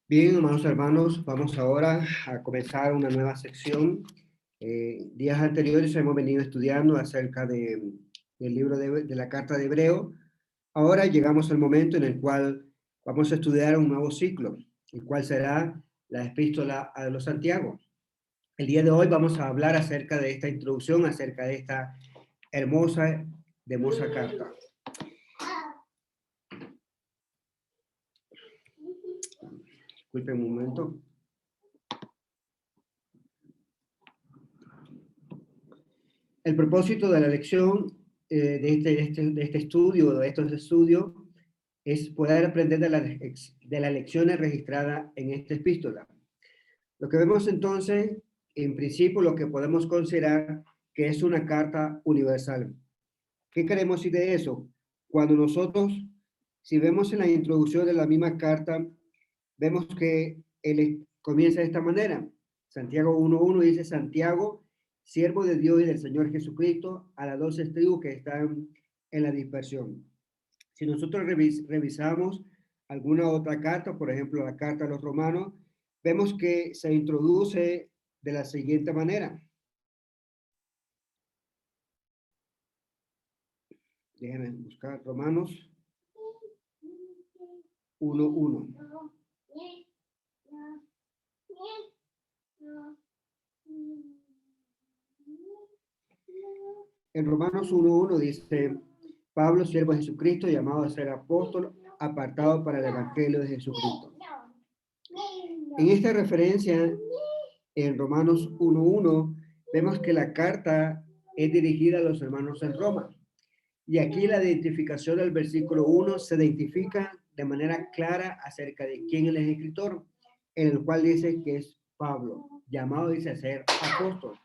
Bien, amados hermanos, vamos ahora a comenzar una nueva sección. Días anteriores hemos venido estudiando acerca del libro de la carta de Hebreo. Ahora llegamos al momento en el cual vamos a estudiar un nuevo ciclo, el cual será la epístola a los Santiago. El día de hoy vamos a hablar acerca de esta introducción, acerca de esta hermosa carta. Disculpen un momento. El propósito de la lección de este estudio, de estos estudios, es poder aprender de las lecciones registradas en esta epístola. Lo que vemos entonces, en principio, lo que podemos considerar que es una carta universal. ¿Qué queremos decir de eso? Cuando nosotros, si vemos en la introducción de la misma carta, vemos que él comienza de esta manera. Santiago 1.1 dice: Santiago, siervo de Dios y del Señor Jesucristo, a las 12 tribus que están en la dispersión. Si nosotros revisamos alguna otra carta, por ejemplo, la carta a los romanos, vemos que se introduce de la siguiente manera. Déjenme buscar Romanos 1.1. En Romanos 1.1 dice: Pablo, siervo de Jesucristo, llamado a ser apóstol, apartado para el evangelio de Jesucristo. En esta referencia, en Romanos 1.1, vemos que la carta es dirigida a los hermanos en Roma. Y aquí la identificación del versículo 1 se identifica de manera clara acerca de quién es el escritor, en el cual dice que es Pablo, llamado, dice, a ser apóstol.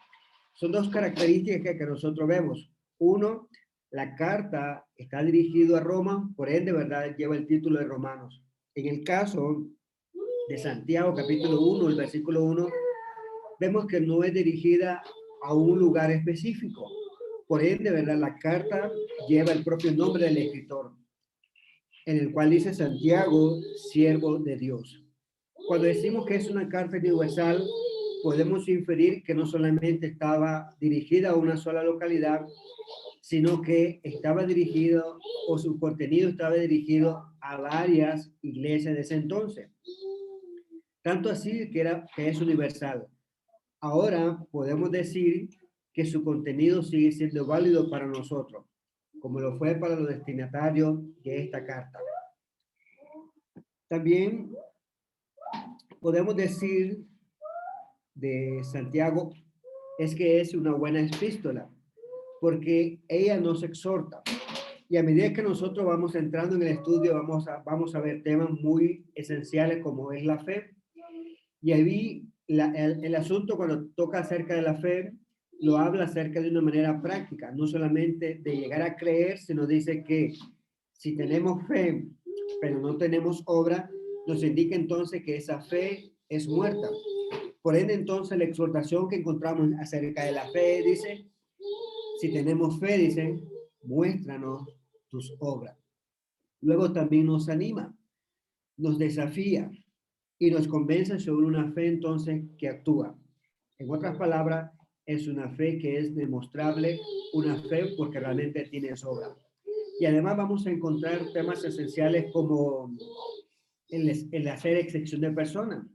Son dos características que nosotros vemos. Uno, la carta está dirigida a Roma, por ende, ¿verdad?, lleva el título de Romanos. En el caso de Santiago, capítulo 1, el versículo 1, vemos que no es dirigida a un lugar específico. Por ende, ¿verdad?, la carta lleva el propio nombre del escritor, en el cual dice Santiago, siervo de Dios. Cuando decimos que es una carta universal, podemos inferir que no solamente estaba dirigida a una sola localidad, sino que estaba dirigido, o su contenido estaba dirigido a varias iglesias de ese entonces. Tanto así que es universal. Ahora podemos decir que su contenido sigue siendo válido para nosotros, como lo fue para los destinatarios de esta carta. También podemos decir de Santiago es que es una buena epístola, porque ella nos exhorta. Y a medida que nosotros vamos entrando en el estudio, vamos a ver temas muy esenciales como es la fe. Y ahí el asunto, cuando toca acerca de la fe, lo habla acerca de una manera práctica, no solamente de llegar a creer, sino dice que si tenemos fe, pero no tenemos obra, nos indica entonces que esa fe es muerta. Por ende, entonces, la exhortación que encontramos acerca de la fe dice: si tenemos fe, dice, muéstranos tus obras. Luego también nos anima, nos desafía y nos convence sobre una fe entonces que actúa. En otras palabras, es una fe que es demostrable, una fe porque realmente tiene obra. Y además vamos a encontrar temas esenciales como el hacer excepción de personas.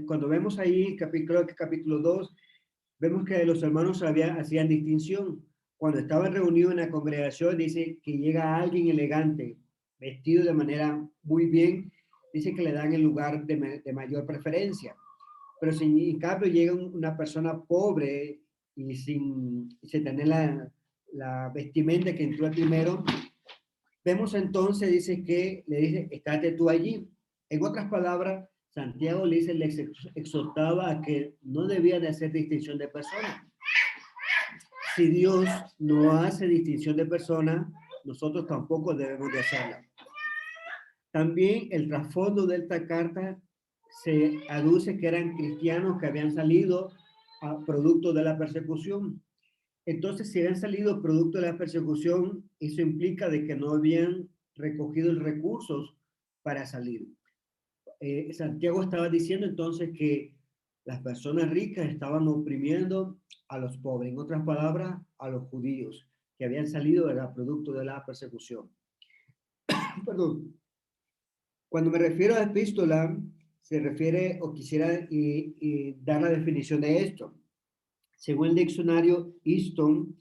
Cuando vemos ahí, capítulo 2, vemos que los hermanos hacían distinción. Cuando estaban reunidos en la congregación, dice que llega alguien elegante, vestido de manera muy bien, dice que le dan el lugar de mayor preferencia. Pero si en cambio llega una persona pobre y sin tener la vestimenta que entró primero, vemos entonces, dice que le dice, estate tú allí. En otras palabras, Santiago le dice, les exhortaba a que no debía de hacer distinción de personas. Si Dios no hace distinción de personas, nosotros tampoco debemos de hacerla. También el trasfondo de esta carta se aduce que eran cristianos que habían salido a producto de la persecución. Entonces, si habían salido producto de la persecución, eso implica de que no habían recogido recursos para salir. Santiago estaba diciendo entonces que las personas ricas estaban oprimiendo a los pobres, en otras palabras, a los judíos que habían salido de la producto de la persecución. Perdón. Cuando me refiero a epístola, se refiere o quisiera dar la definición de esto. Según el diccionario Easton,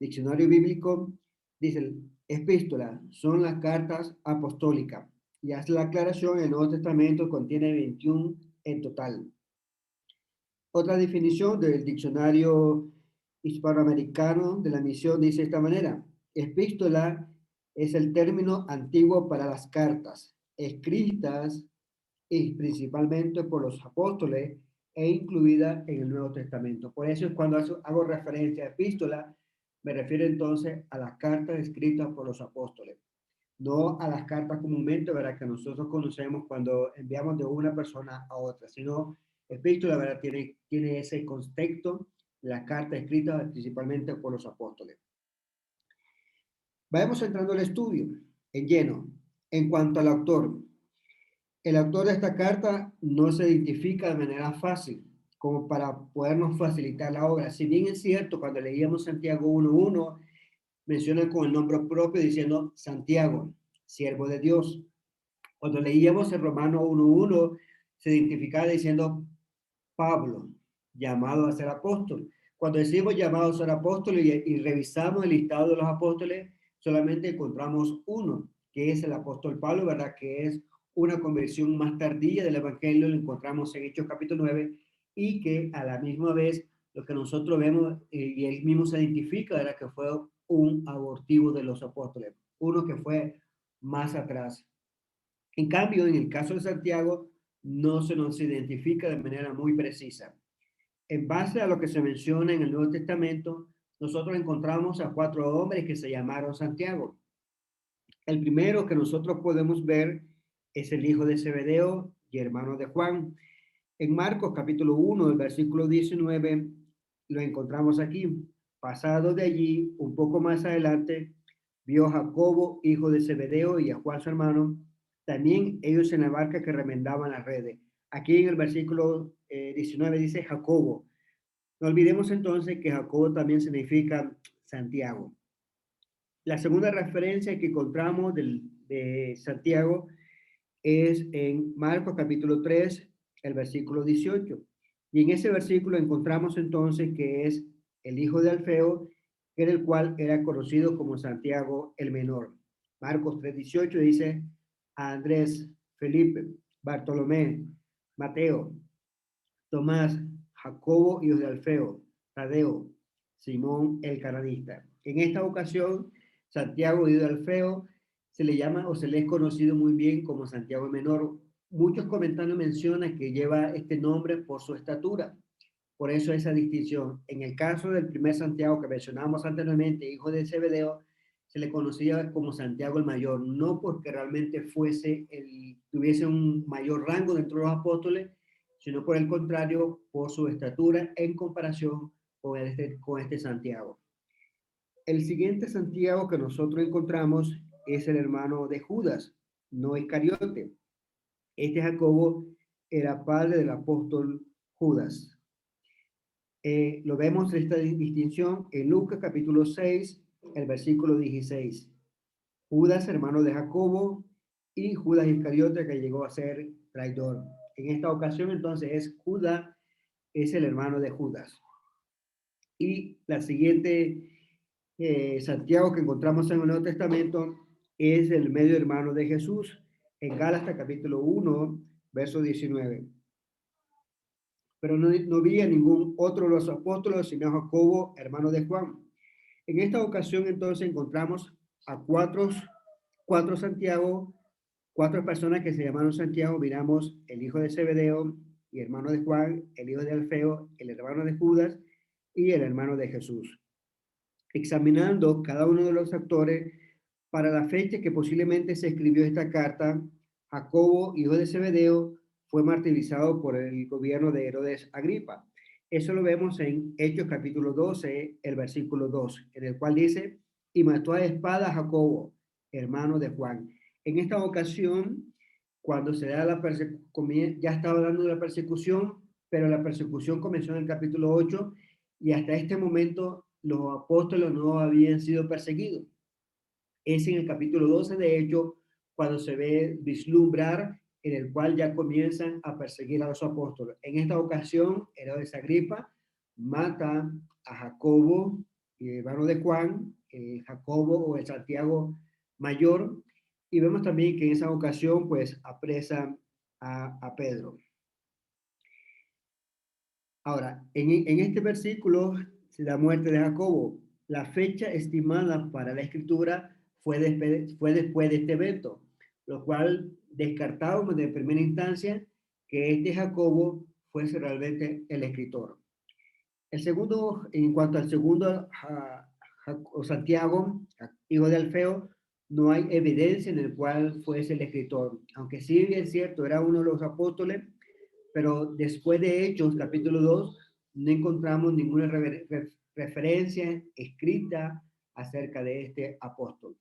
diccionario bíblico, dice, epístola son las cartas apostólicas. Y hace la aclaración, el Nuevo Testamento contiene 21 en total. Otra definición del diccionario hispanoamericano de la misión dice de esta manera, epístola es el término antiguo para las cartas escritas y principalmente por los apóstoles e incluida en el Nuevo Testamento. Por eso es cuando hago referencia a epístola, me refiero entonces a las cartas escritas por los apóstoles, no a las cartas comúnmente, ¿verdad? Que nosotros conocemos cuando enviamos de una persona a otra, sino epístola, ¿verdad? Tiene ese contexto, la carta escrita principalmente por los apóstoles. Vayamos entrando al estudio en lleno. En cuanto al autor, el autor de esta carta no se identifica de manera fácil, como para podernos facilitar la obra. Si bien es cierto, cuando leíamos Santiago 1:1, menciona con el nombre propio diciendo Santiago, siervo de Dios. Cuando leíamos en Romano 1:1, se identificaba diciendo Pablo, llamado a ser apóstol. Cuando decimos llamado a ser apóstol y revisamos el listado de los apóstoles, solamente encontramos uno, que es el apóstol Pablo, ¿verdad? Que es una conversión más tardía del evangelio, lo encontramos en Hechos capítulo 9, y que a la misma vez lo que nosotros vemos, y él mismo se identifica, era que fue un abortivo de los apóstoles, uno que fue más atrás. En cambio, en el caso de Santiago, no se nos identifica de manera muy precisa. En base a lo que se menciona en el Nuevo Testamento, nosotros encontramos a 4 hombres que se llamaron Santiago. El primero que nosotros podemos ver es el hijo de Zebedeo y hermano de Juan. En Marcos capítulo 1, el versículo 19, lo encontramos aquí. Pasado de allí, un poco más adelante, vio a Jacobo, hijo de Zebedeo, y a Juan su hermano, también ellos en la barca que remendaban las redes. Aquí en el versículo 19 dice Jacobo. No olvidemos entonces que Jacobo también significa Santiago. La segunda referencia que encontramos de Santiago es en Marcos capítulo 3, el versículo 18. Y en ese versículo encontramos entonces que es el hijo de Alfeo, en el cual era conocido como Santiago el menor. Marcos 3:18 dice a Andrés, Felipe, Bartolomé, Mateo, Tomás, Jacobo, hijo de Alfeo, Tadeo, Simón el cananista. En esta ocasión, Santiago, hijo de Alfeo, se le llama o se le es conocido muy bien como Santiago el Menor. Muchos comentarios mencionan que lleva este nombre por su estatura. Por eso esa distinción. En el caso del primer Santiago que mencionamos anteriormente, hijo de Zebedeo, se le conocía como Santiago el Mayor, no porque realmente tuviese un mayor rango dentro de los apóstoles, sino por el contrario, por su estatura en comparación con este Santiago. El siguiente Santiago que nosotros encontramos es el hermano de Judas, no Iscariote. Este Jacobo era padre del apóstol Judas. Lo vemos esta distinción en Lucas capítulo 6, el versículo 16. Judas, hermano de Jacobo, y Judas Iscariote, que llegó a ser traidor. En esta ocasión, entonces, Judas es el hermano de Judas. Y la siguiente, Santiago, que encontramos en el Nuevo Testamento, es el medio hermano de Jesús, en Gálatas capítulo 1, verso 19. Pero no vi a ningún otro de los apóstoles, sino a Jacobo, hermano de Juan. En esta ocasión, entonces, encontramos a cuatro Santiago, 4 personas que se llamaron Santiago. Miramos el hijo de Zebedeo y hermano de Juan, el hijo de Alfeo, el hermano de Judas y el hermano de Jesús. Examinando cada uno de los actores, para la fecha que posiblemente se escribió esta carta, Jacobo, hijo de Zebedeo, fue martirizado por el gobierno de Herodes Agripa. Eso lo vemos en Hechos capítulo 12, el versículo 2, en el cual dice, y mató a espada a Jacobo, hermano de Juan. En esta ocasión, cuando se da la persecución, ya estaba dando la persecución, pero la persecución comenzó en el capítulo 8 y hasta este momento los apóstoles no habían sido perseguidos. Es en el capítulo 12, de hecho, cuando se ve vislumbrar en el cual ya comienzan a perseguir a los apóstoles. En esta ocasión, Herodes Agripa mata a Jacobo, hermano de Juan, Jacobo o el Santiago mayor, y vemos también que en esa ocasión pues apresan a Pedro. Ahora, en este versículo, la muerte de Jacobo, la fecha estimada para la escritura fue después de este evento, lo cual descartábamos de primera instancia que este Jacobo fuese realmente el escritor. El segundo, en cuanto al segundo, Santiago, hijo de Alfeo, no hay evidencia en el cual fuese el escritor, aunque sí es cierto, era uno de los apóstoles, pero después de Hechos, capítulo 2, no encontramos ninguna referencia escrita acerca de este apóstol.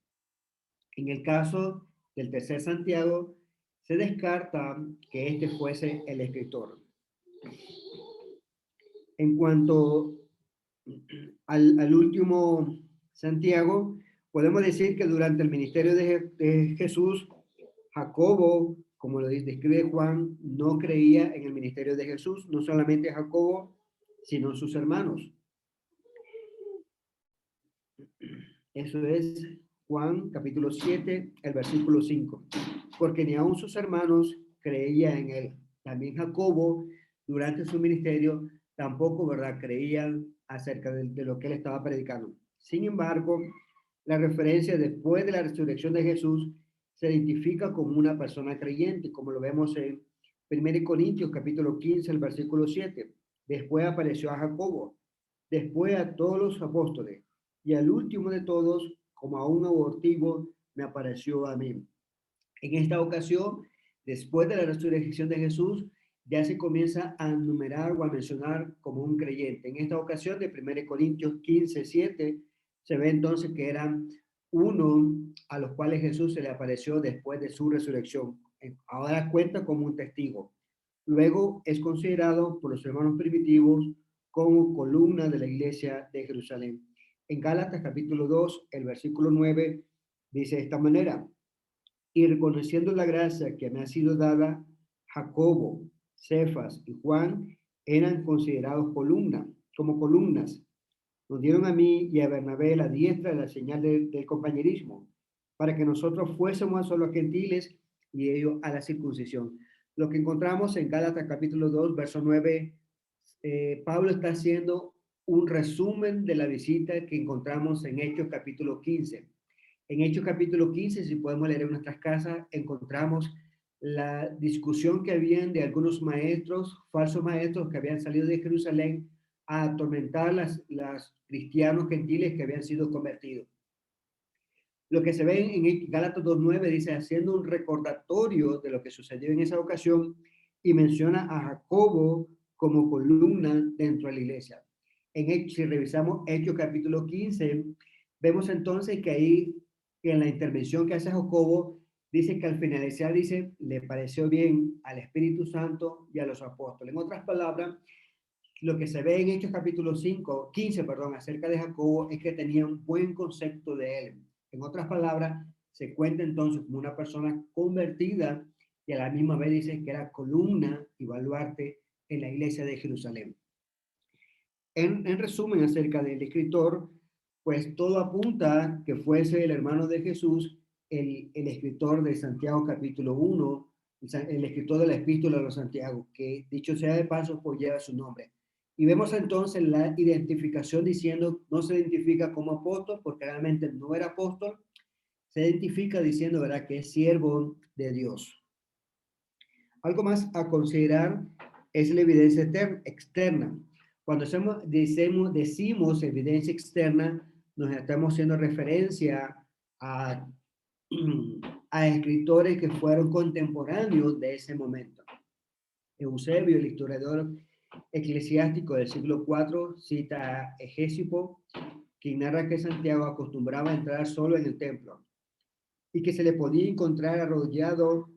En el caso del tercer Santiago, se descarta que este fuese el escritor. En cuanto al último Santiago, podemos decir que durante el ministerio de Jesús, Jacobo, como lo describe Juan, no creía en el ministerio de Jesús, no solamente Jacobo, sino sus hermanos. Eso es Juan capítulo 7, el versículo 5. Porque ni aun sus hermanos creían en él. También Jacobo, durante su ministerio, tampoco, ¿verdad?, creían acerca de lo que él estaba predicando. Sin embargo, la referencia después de la resurrección de Jesús se identifica como una persona creyente, como lo vemos en 1 Corintios capítulo 15, el versículo 7. Después apareció a Jacobo, después a todos los apóstoles, y al último de todos, como a un abortivo, me apareció a mí. En esta ocasión, después de la resurrección de Jesús, ya se comienza a enumerar o a mencionar como un creyente. En esta ocasión de 1 Corintios 15, 7, se ve entonces que eran uno a los cuales Jesús se le apareció después de su resurrección. Ahora cuenta como un testigo. Luego es considerado por los hermanos primitivos como columna de la iglesia de Jerusalén. En Gálatas capítulo 2, el versículo 9, dice de esta manera: y reconociendo la gracia que me ha sido dada, Jacobo, Cefas y Juan eran considerados como columnas. Nos dieron a mí y a Bernabé la diestra de la señal del compañerismo, para que nosotros fuésemos a los gentiles y ellos a la circuncisión. Lo que encontramos en Gálatas capítulo 2, verso 9, Pablo está haciendo un resumen de la visita que encontramos en Hechos capítulo 15. En Hechos capítulo 15, si podemos leer en nuestras casas, encontramos la discusión que habían de algunos maestros, falsos maestros que habían salido de Jerusalén a atormentar las cristianos gentiles que habían sido convertidos. Lo que se ve en Gálatas 2:9 dice, haciendo un recordatorio de lo que sucedió en esa ocasión, y menciona a Jacobo como columna dentro de la iglesia. Si revisamos Hechos capítulo 15, vemos entonces que ahí, que en la intervención que hace Jacobo, dice que al finalizar, dice, le pareció bien al Espíritu Santo y a los apóstoles. En otras palabras, lo que se ve en Hechos capítulo 15, acerca de Jacobo, es que tenía un buen concepto de él. En otras palabras, se cuenta entonces como una persona convertida y a la misma vez dice que era columna y baluarte en la iglesia de Jerusalén. En resumen, acerca del escritor, pues todo apunta que fuese el hermano de Jesús, el escritor de Santiago capítulo 1, el escritor de la epístola de los Santiago, que dicho sea de paso, pues lleva su nombre. Y vemos entonces la identificación diciendo, no se identifica como apóstol, porque realmente no era apóstol, se identifica diciendo, ¿verdad?, que es siervo de Dios. Algo más a considerar es la evidencia externa. Cuando decimos evidencia externa, nos estamos haciendo referencia a, a escritores que fueron contemporáneos de ese momento. Eusebio, el historiador eclesiástico del siglo IV, cita a Egesipo, quien narra que Santiago acostumbraba a entrar solo en el templo y que se le podía encontrar arrodillado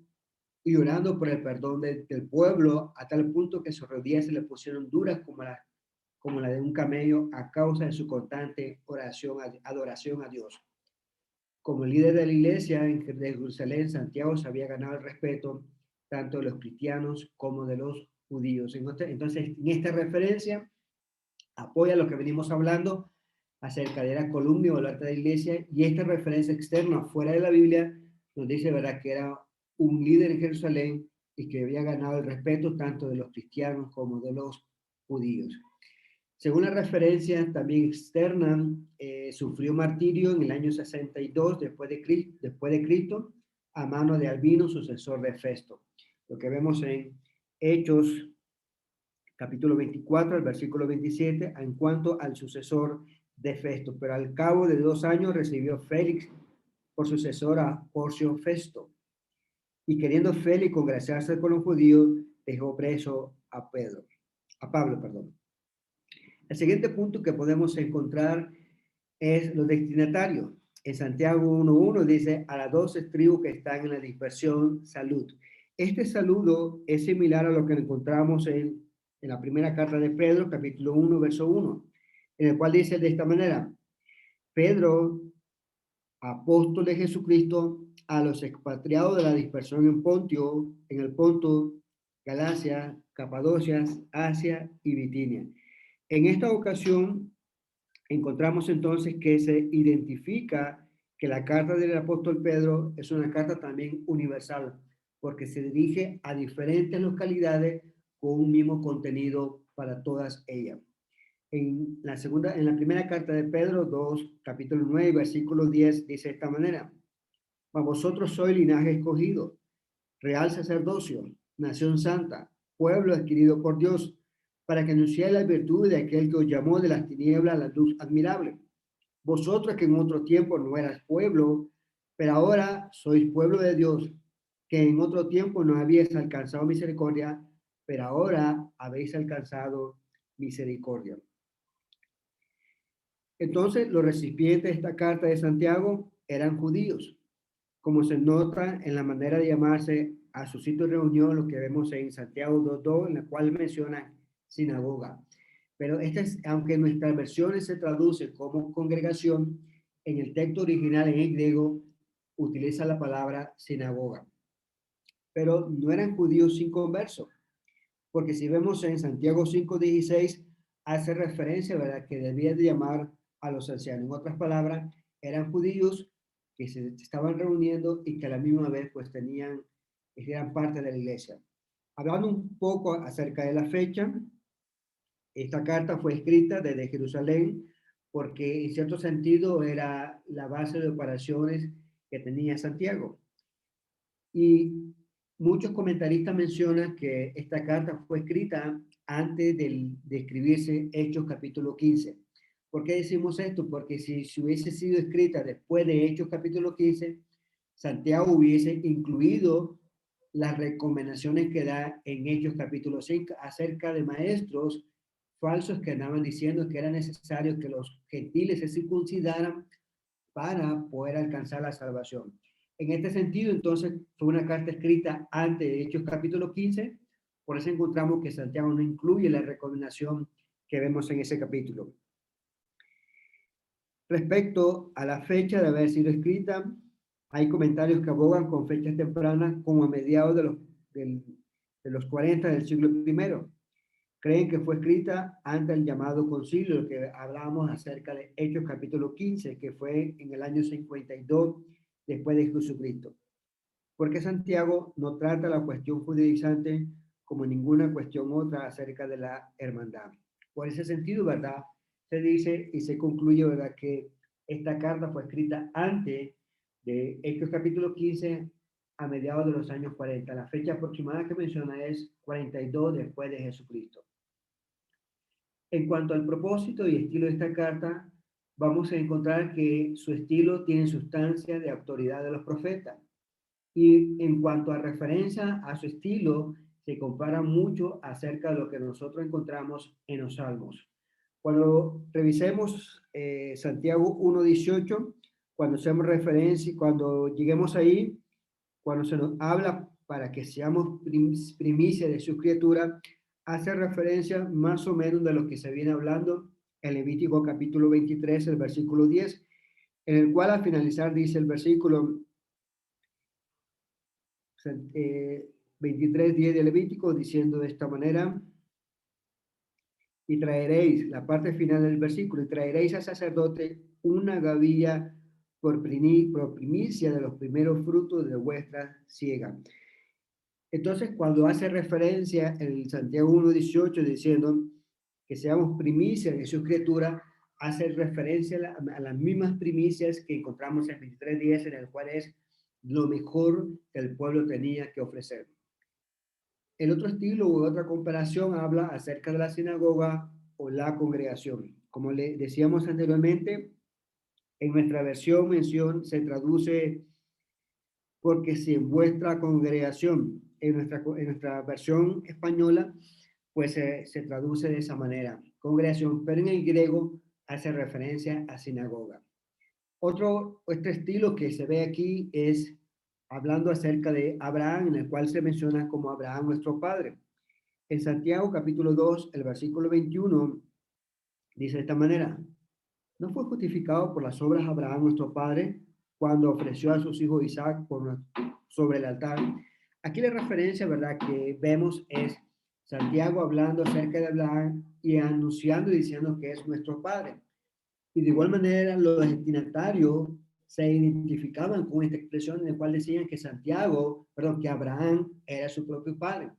y orando por el perdón del pueblo, a tal punto que sus rodillas se le pusieron duras como la de un camello a causa de su constante adoración a Dios. Como líder de la iglesia de Jerusalén, Santiago se había ganado el respeto tanto de los cristianos como de los judíos. Entonces, en esta referencia apoya lo que venimos hablando acerca de la columna o el arte de la iglesia, y esta referencia externa fuera de la Biblia nos dice, ¿verdad?, que era un líder en Jerusalén y que había ganado el respeto tanto de los cristianos como de los judíos. Según la referencia también externa, sufrió martirio en el año 62 después de Cristo a mano de Albino, sucesor de Festo. Lo que vemos en Hechos capítulo 24, el versículo 27, en cuanto al sucesor de Festo. Pero al cabo de 2 años recibió Félix por sucesor a Porcio Festo. Y queriendo Félix congraciarse con los judíos, dejó preso a Pablo, perdón. El siguiente punto que podemos encontrar es los destinatarios. En Santiago 1.1 dice, a las 12 tribus que están en la dispersión, salud. Este saludo es similar a lo que encontramos en la primera carta de Pedro, capítulo 1, verso 1, en el cual dice de esta manera, Pedro, apóstol de Jesucristo, a los expatriados de la dispersión en el Ponto, Galacia, Capadocia, Asia y Bitinia. En esta ocasión, encontramos entonces que se identifica que la carta del apóstol Pedro es una carta también universal, porque se dirige a diferentes localidades con un mismo contenido para todas ellas. En la primera carta de Pedro 2, capítulo 9, versículo 10, dice de esta manera, mas vosotros sois linaje escogido, real sacerdocio, nación santa, pueblo adquirido por Dios, para que anunciéis la virtud de aquel que os llamó de las tinieblas a la luz admirable. Vosotros que en otro tiempo no eras pueblo, pero ahora sois pueblo de Dios, que en otro tiempo no habíais alcanzado misericordia, pero ahora habéis alcanzado misericordia. Entonces, los recipientes de esta carta de Santiago eran judíos, como se nota en la manera de llamarse a su sitio de reunión, lo que vemos en Santiago 2.2, en la cual menciona sinagoga. Pero aunque en nuestras versiones se traduce como congregación, en el texto original en griego utiliza la palabra sinagoga. Pero no eran judíos sin converso, porque si vemos en Santiago 5.16, hace referencia, ¿verdad?, que debía de llamar a los ancianos. En otras palabras, eran judíos que se estaban reuniendo y que a la misma vez pues eran parte de la iglesia. Hablando un poco acerca de la fecha, esta carta fue escrita desde Jerusalén porque en cierto sentido era la base de operaciones que tenía Santiago. Y muchos comentaristas mencionan que esta carta fue escrita antes de escribirse Hechos capítulo 15. ¿Por qué decimos esto? Porque si hubiese sido escrita después de Hechos capítulo 15, Santiago hubiese incluido las recomendaciones que da en Hechos capítulo 5 acerca de maestros falsos que andaban diciendo que era necesario que los gentiles se circuncidaran para poder alcanzar la salvación. En este sentido, entonces, fue una carta escrita antes de Hechos capítulo 15, por eso encontramos que Santiago no incluye la recomendación que vemos en ese capítulo. Respecto a la fecha de haber sido escrita, hay comentarios que abogan con fechas tempranas como a mediados de los 40 del siglo I. Creen que fue escrita antes del llamado concilio, que hablábamos acerca de Hechos capítulo 15, que fue en el año 52 después de Jesucristo. Porque Santiago no trata la cuestión judaizante como ninguna cuestión otra acerca de la hermandad. Por ese sentido, ¿verdad?, se dice y se concluye, ¿verdad?, que esta carta fue escrita antes de Hechos capítulo 15 a mediados de los años 40. La fecha aproximada que menciona es 42 después de Jesucristo. En cuanto al propósito y estilo de esta carta, vamos a encontrar que su estilo tiene sustancia de autoridad de los profetas. Y en cuanto a referencia a su estilo, se compara mucho acerca de lo que nosotros encontramos en los Salmos. Cuando revisemos Santiago 1.18, cuando hacemos referencia, cuando lleguemos ahí, cuando se nos habla para que seamos primicia de su criatura, hace referencia más o menos de lo que se viene hablando en Levítico capítulo 23, el versículo 10, en el cual al finalizar dice el versículo 23, 10 de Levítico, diciendo de esta manera, y traeréis, la parte final del versículo, y traeréis al sacerdote una gavilla por primicia de los primeros frutos de vuestra siega. Entonces, cuando hace referencia en Santiago 1:18 diciendo que seamos primicias de su escritura, hace referencia a las mismas primicias que encontramos en 23:10, en el cual es lo mejor que el pueblo tenía que ofrecer. El otro estilo u otra comparación habla acerca de la sinagoga o la congregación. Como le decíamos anteriormente, en nuestra versión mención se traduce porque si en vuestra congregación, en nuestra versión española, pues se traduce de esa manera, congregación, pero en el griego hace referencia a sinagoga. Otro estilo que se ve aquí es hablando acerca de Abraham, en el cual se menciona como Abraham nuestro padre. En Santiago capítulo 2, el versículo 21, dice de esta manera, ¿no fue justificado por las obras Abraham nuestro padre cuando ofreció a sus hijos Isaac sobre el altar? Aquí la referencia, ¿verdad?, que vemos es Santiago hablando acerca de Abraham y anunciando y diciendo que es nuestro padre. Y de igual manera los destinatarios se identificaban con esta expresión en la cual decían que que Abraham era su propio padre.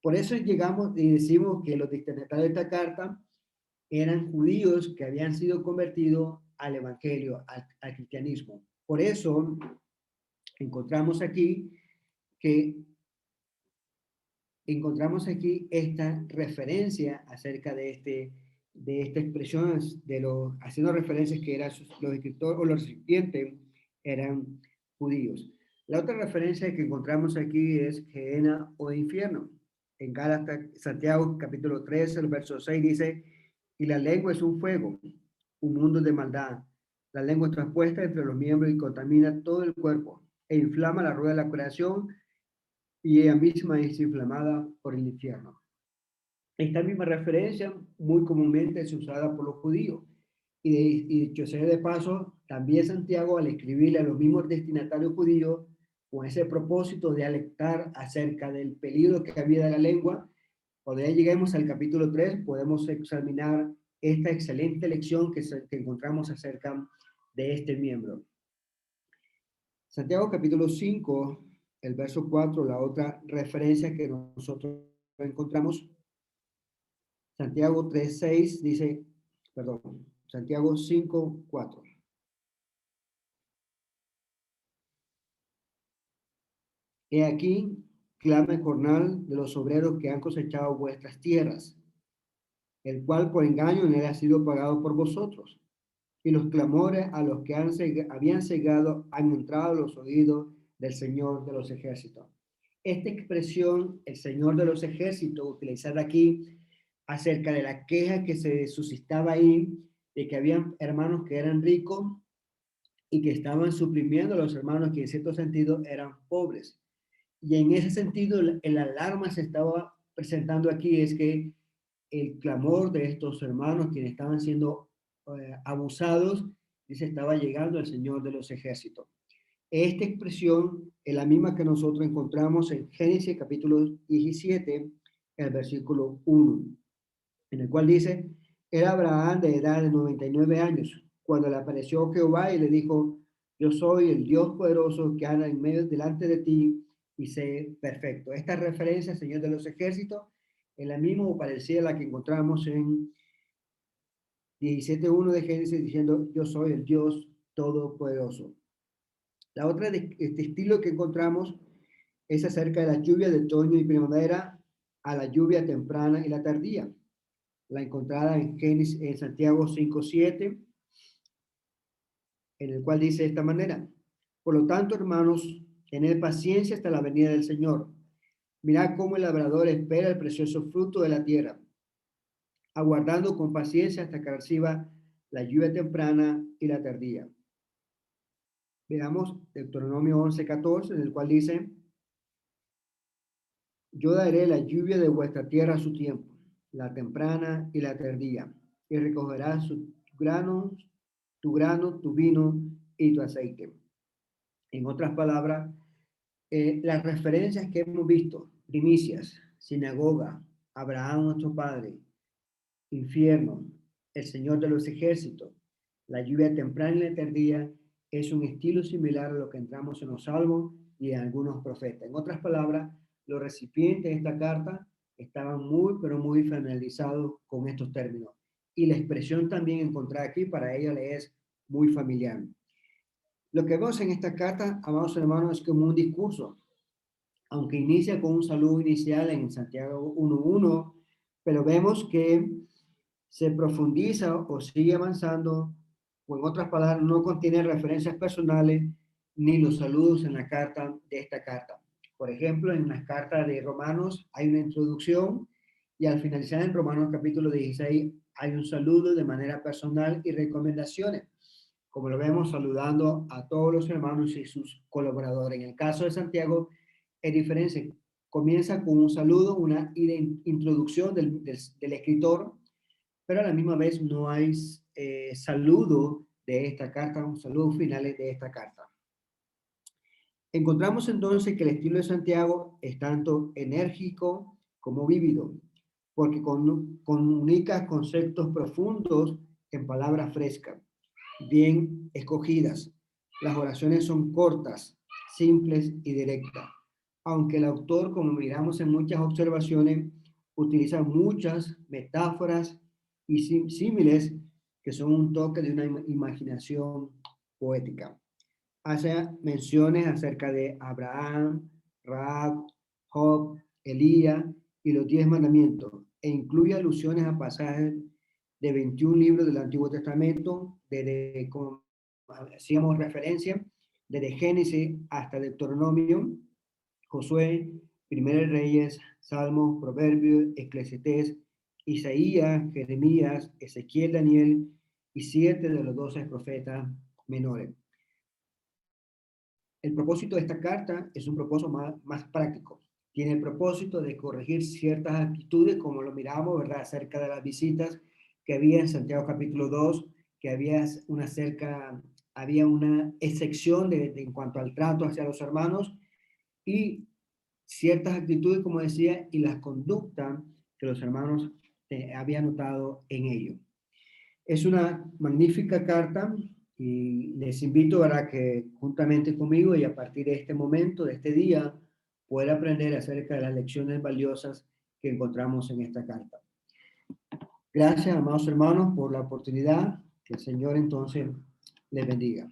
Por eso llegamos y decimos que los destinatarios de esta carta eran judíos que habían sido convertidos al evangelio, al cristianismo. Por eso encontramos aquí que encontramos aquí esta referencia acerca de esta expresión, haciendo referencias que eran los escritores o los recipientes eran judíos. La otra referencia que encontramos aquí es Gehenna o infierno. En Gálatas, Santiago capítulo 3, el verso 6 dice, y la lengua es un fuego, un mundo de maldad. La lengua es transpuesta entre los miembros y contamina todo el cuerpo e inflama la rueda de la creación y ella misma es inflamada por el infierno. Esta misma referencia muy comúnmente es usada por los judíos. Y dicho sea de paso, también Santiago al escribirle a los mismos destinatarios judíos con ese propósito de alertar acerca del peligro que había de la lengua, cuando ya lleguemos al capítulo 3 podemos examinar esta excelente lección que encontramos acerca de este miembro. Santiago capítulo 5, el verso 4, la otra referencia que nosotros encontramos, Santiago 3:6 dice, perdón, Santiago 5:4. He aquí, clama el jornal de los obreros que han cosechado vuestras tierras, el cual por engaño no ha sido pagado por vosotros. Y los clamores a los que habían cegado han entrado a los oídos del Señor de los ejércitos. Esta expresión, el Señor de los ejércitos, utilizada aquí acerca de la queja que se suscitaba ahí, de que habían hermanos que eran ricos y que estaban suprimiendo a los hermanos que en cierto sentido eran pobres. Y en ese sentido, el alarma se estaba presentando aquí, es que el clamor de estos hermanos quienes estaban siendo abusados, y se estaba llegando al Señor de los ejércitos. Esta expresión es la misma que nosotros encontramos en Génesis capítulo 17, el versículo 1, en el cual dice, era Abraham de edad de 99 años, cuando le apareció Jehová y le dijo, yo soy el Dios poderoso que anda en medio delante de ti y sé perfecto. Esta referencia, Señor de los ejércitos, es la misma o parecida a la que encontramos en 17:1 de Génesis diciendo, yo soy el Dios todopoderoso. La otra de este estilo que encontramos es acerca de la lluvia de otoño y primavera a la lluvia temprana y la tardía. La encontrada en Génesis, en Santiago 5:7, en el cual dice de esta manera, por lo tanto, hermanos, tened paciencia hasta la venida del Señor. Mirad cómo el labrador espera el precioso fruto de la tierra, aguardando con paciencia hasta que reciba la lluvia temprana y la tardía. Veamos Deuteronomio 11:14, en el cual dice, Yo daré la lluvia de vuestra tierra a su tiempo, la temprana y la tardía, y recogerás tu grano, tu vino y tu aceite. En otras palabras, las referencias que hemos visto, primicias, sinagoga, Abraham nuestro padre, infierno, el Señor de los ejércitos, la lluvia temprana y la tardía, es un estilo similar a lo que entramos en los salmos y en algunos profetas. En otras palabras, los recipientes de esta carta estaban muy, pero muy familiarizados con estos términos. Y la expresión también encontrada aquí para ella le es muy familiar. Lo que vemos en esta carta, amados hermanos, es como un discurso, aunque inicia con un saludo inicial en Santiago 1:1, pero vemos que se profundiza o sigue avanzando, o en otras palabras, no contiene referencias personales ni los saludos en la carta de esta carta. Por ejemplo, en la carta de Romanos hay una introducción y al finalizar en Romanos capítulo 16 hay un saludo de manera personal y recomendaciones, como lo vemos saludando a todos los hermanos y sus colaboradores. En el caso de Santiago es diferente. Comienza con un saludo, una introducción del escritor, pero a la misma vez no hay saludo de esta carta, un saludo final de esta carta. Encontramos entonces que el estilo de Santiago es tanto enérgico como vívido, porque comunica conceptos profundos en palabras frescas, bien escogidas. Las oraciones son cortas, simples y directas, aunque el autor, como miramos en muchas observaciones, utiliza muchas metáforas y símiles que son un toque de una imaginación poética. Hace menciones acerca de Abraham, Rahab, Job, Elías y los 10 mandamientos, e incluye alusiones a pasajes de 21 libros del Antiguo Testamento, como hacíamos referencia, desde Génesis hasta Deuteronomio, Josué, Primera Reyes, Salmos, Proverbios, Eclesiastés, Isaías, Jeremías, Ezequiel, Daniel y 7 de los 12 profetas menores. El propósito de esta carta es un propósito más práctico. Tiene el propósito de corregir ciertas actitudes, como lo miramos, ¿verdad?, acerca de las visitas que había en Santiago capítulo 2, que había una excepción en cuanto al trato hacia los hermanos y ciertas actitudes, como decía, y las conductas que los hermanos habían notado en ello. Es una magnífica carta y les invito a que juntamente conmigo y a partir de este momento, de este día, puedan aprender acerca de las lecciones valiosas que encontramos en esta carta. Gracias, amados hermanos, por la oportunidad. Que el Señor entonces les bendiga.